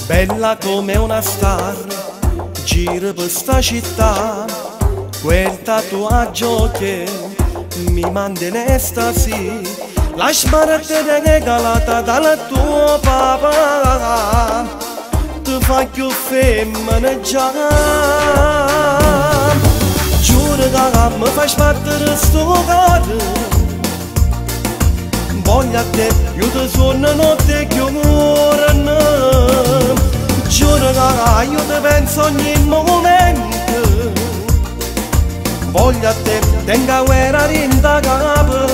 Bella come una star, gira per sta città, quel tatuaggio che mi manda in estasi, la smaragda regalata dal tuo papà, ti fa più femmina già. Giuro che mi fai sbattere sto cuore, voglio a te, io ti sono notte chiusa. Giuro che io ti penso ogni momento, voglio a te, tenga guerra in da capo,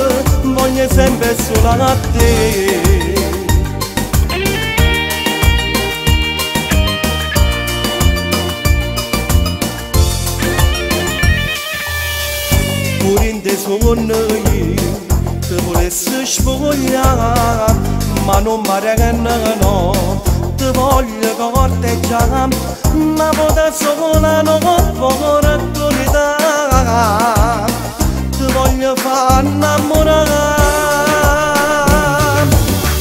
voglio sempre solo a te. Pure in te sogno io ti volessi spogliare, ma non mi arrendo, ti voglio corteggiare, ma da sola non vorrei autorità, ti voglio far innamorare.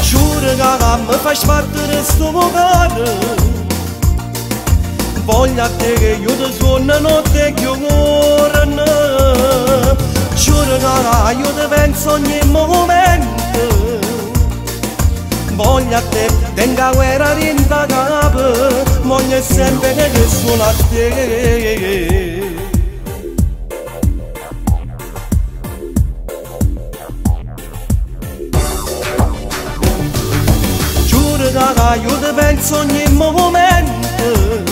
Giuro che mi fai sbattere sto cuore, voglio a te che io ti sono notte chiusa. Giuro che io ti penso ogni momento, voglio a te, tenga guerra in da capo, voglio sempre che sono a te. Giuro che io ti penso ogni momento,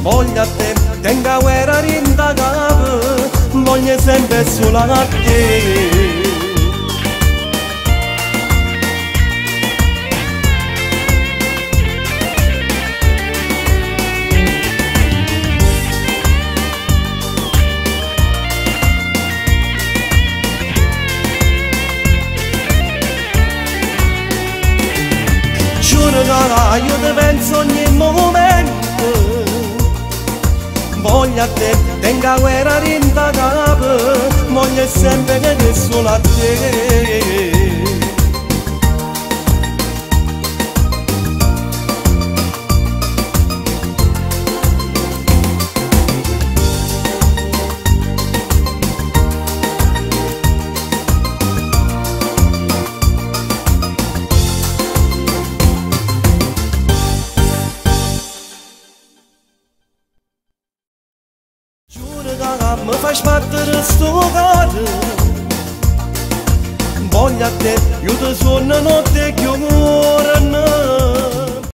voglio a te, tenga guerra in da capo, voglio sempre solo a te. Giuro che io ti penso ogni momento, voglio a te, tenga guerra in da capo, voglio sempre che solo a te. Mi fai sbattere sto cuore, voglio a te, io ti sono notte chiusa.